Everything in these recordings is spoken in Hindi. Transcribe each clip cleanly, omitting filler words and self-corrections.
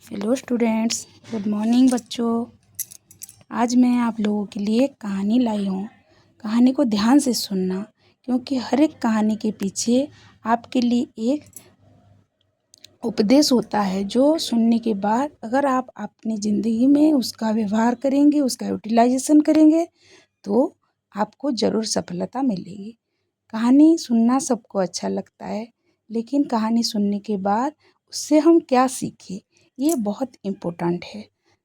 हेलो स्टूडेंट्स, गुड मॉर्निंग बच्चों। आज मैं आप लोगों के लिए एक कहानी लाई हूँ। कहानी को ध्यान से सुनना, क्योंकि हर एक कहानी के पीछे आपके लिए एक उपदेश होता है, जो सुनने के बाद अगर आप अपनी ज़िंदगी में उसका व्यवहार करेंगे, उसका यूटिलाइजेशन करेंगे, तो आपको ज़रूर सफलता मिलेगी। कहानी सुनना सबको अच्छा लगता है, लेकिन कहानी सुनने के बाद उससे हम क्या सीखें, ये बहुत इम्पोर्टेंट है।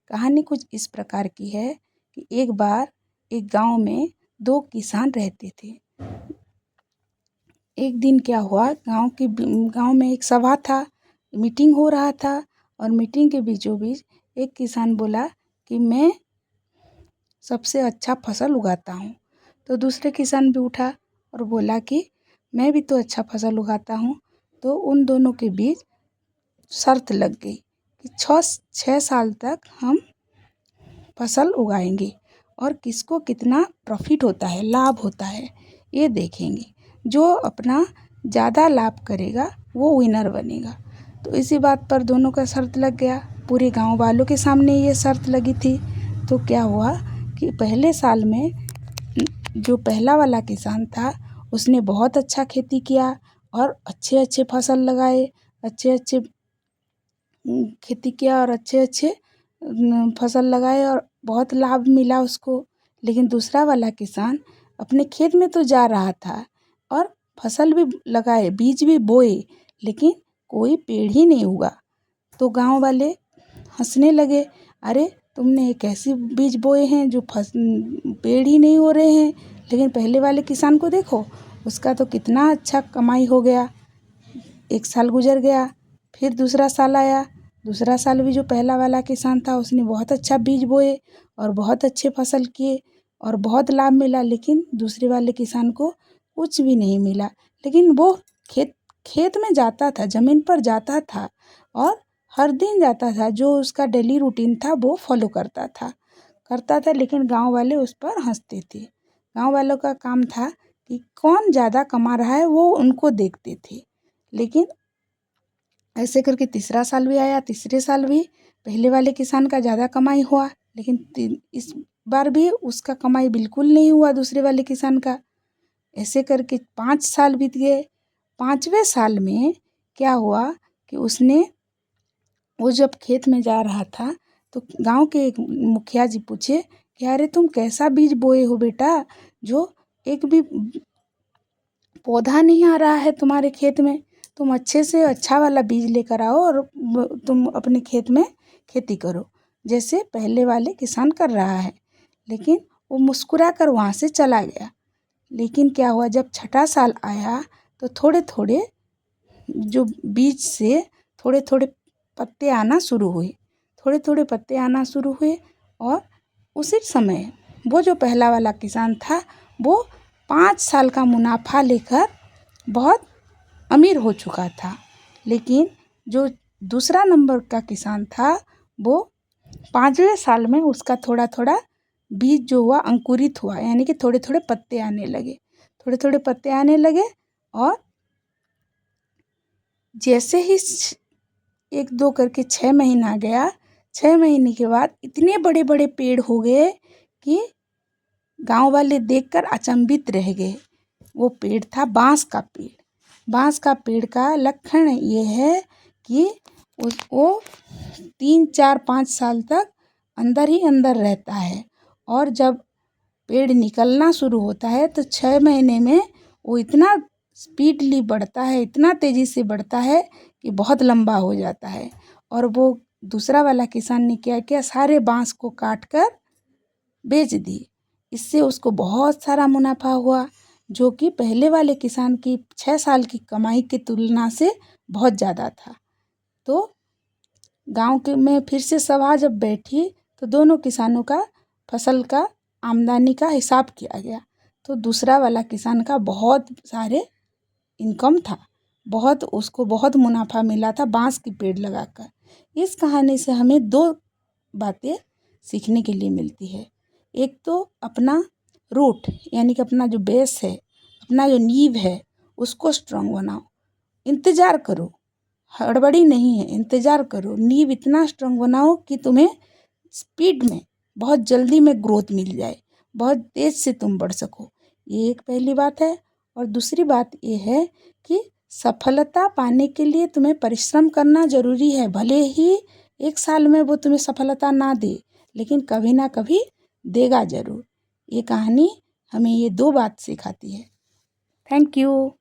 कहानी कुछ इस प्रकार की है कि एक बार एक गांव में दो किसान रहते थे। एक दिन क्या हुआ, गांव में एक सभा था, मीटिंग हो रहा था, और मीटिंग के बीचों बीच एक किसान बोला कि मैं सबसे अच्छा फसल उगाता हूँ। तो दूसरे किसान भी उठा और बोला कि मैं भी तो अच्छा फसल उगाता हूँ। तो उन दोनों के बीच शर्त लग गई कि 6 साल तक हम फसल उगाएंगे और किसको कितना प्रॉफिट होता है, लाभ होता है, ये देखेंगे। जो अपना ज़्यादा लाभ करेगा वो विनर बनेगा। तो इसी बात पर दोनों का शर्त लग गया। पूरे गांव वालों के सामने ये शर्त लगी थी। तो क्या हुआ कि पहले साल में जो पहला वाला किसान था, उसने बहुत अच्छा खेती किया और अच्छे अच्छे फसल लगाए, अच्छे अच्छे खेती किया और अच्छे अच्छे फसल लगाए और बहुत लाभ मिला उसको। लेकिन दूसरा वाला किसान अपने खेत में तो जा रहा था और फसल भी लगाए, बीज भी बोए, लेकिन कोई पेड़ ही नहीं उगा। तो गांव वाले हंसने लगे, अरे तुमने एक ऐसी बीज बोए हैं जो पेड़ ही नहीं हो रहे हैं, लेकिन पहले वाले किसान को देखो, उसका तो कितना अच्छा कमाई हो गया। एक साल गुजर गया, फिर दूसरा साल आया। दूसरा साल भी जो पहला वाला किसान था, उसने बहुत अच्छा बीज बोए और बहुत अच्छे फसल किए और बहुत लाभ मिला। लेकिन दूसरे वाले किसान को कुछ भी नहीं मिला। लेकिन वो खेत में जाता था, ज़मीन पर जाता था और हर दिन जाता था। जो उसका डेली रूटीन था वो फॉलो करता था, लेकिन गांव वाले उस पर हंसते थे। गांव वालों का काम था कि कौन ज़्यादा कमा रहा है वो उनको देखते थे। लेकिन ऐसे करके तीसरा साल भी आया, तीसरे साल भी पहले वाले किसान का ज़्यादा कमाई हुआ, लेकिन इस बार भी उसका कमाई बिल्कुल नहीं हुआ दूसरे वाले किसान का। ऐसे करके 5 साल बीत गए। 5वें साल में क्या हुआ कि वो जब खेत में जा रहा था, तो गांव के एक मुखिया जी पूछे कि अरे तुम कैसा बीज बोए हो बेटा, जो एक भी पौधा नहीं आ रहा है तुम्हारे खेत में। तुम अच्छे से अच्छा वाला बीज लेकर आओ और तुम अपने खेत में खेती करो, जैसे पहले वाले किसान कर रहा है। लेकिन वो मुस्कुरा कर वहाँ से चला गया। लेकिन क्या हुआ, जब छठा साल आया तो थोड़े थोड़े जो बीज से थोड़े थोड़े पत्ते आना शुरू हुए, थोड़े थोड़े पत्ते आना शुरू हुए। और उसी समय वो जो पहला वाला किसान था, वो 5 साल का मुनाफा लेकर बहुत अमीर हो चुका था। लेकिन जो दूसरा नंबर का किसान था, वो 5वें साल में उसका थोड़ा थोड़ा बीज जो हुआ अंकुरित हुआ, यानी कि थोड़े थोड़े पत्ते आने लगे, थोड़े थोड़े पत्ते आने लगे। और जैसे ही 1-2 करके 6 महीना गया, 6 महीने के बाद इतने बड़े बड़े पेड़ हो गए कि गांव वाले देखकर अचंभित रह गए। वो पेड़ था बांस का पेड़। बांस का पेड़ का लक्षण ये है कि वो 3-4-5 साल तक अंदर ही अंदर रहता है, और जब पेड़ निकलना शुरू होता है तो 6 महीने में वो इतना स्पीडली बढ़ता है, इतना तेज़ी से बढ़ता है कि बहुत लंबा हो जाता है। और वो दूसरा वाला किसान ने क्या किया, सारे बांस को काट कर बेच दी। इससे उसको बहुत सारा मुनाफा हुआ, जो कि पहले वाले किसान की 6 साल की कमाई की तुलना से बहुत ज़्यादा था। तो गांव के में फिर से सभा जब बैठी, तो दोनों किसानों का फसल का आमदनी का हिसाब किया गया। तो दूसरा वाला किसान का बहुत सारे इनकम था, उसको बहुत मुनाफा मिला था बांस की पेड़ लगाकर। इस कहानी से हमें 2 बातें सीखने के लिए मिलती है। एक तो अपना रूट, यानी कि अपना जो बेस है, अपना जो नींव है, उसको स्ट्रांग बनाओ। इंतज़ार करो, हड़बड़ी नहीं है, इंतज़ार करो। नींव इतना स्ट्रांग बनाओ कि तुम्हें स्पीड में बहुत जल्दी में ग्रोथ मिल जाए, बहुत तेज़ से तुम बढ़ सको। ये एक पहली बात है। और दूसरी बात ये है कि सफलता पाने के लिए तुम्हें परिश्रम करना ज़रूरी है। भले ही 1 साल में वो तुम्हें सफलता ना दे, लेकिन कभी ना कभी देगा ज़रूर। ये कहानी हमें ये 2 बात सिखाती है। Thank you.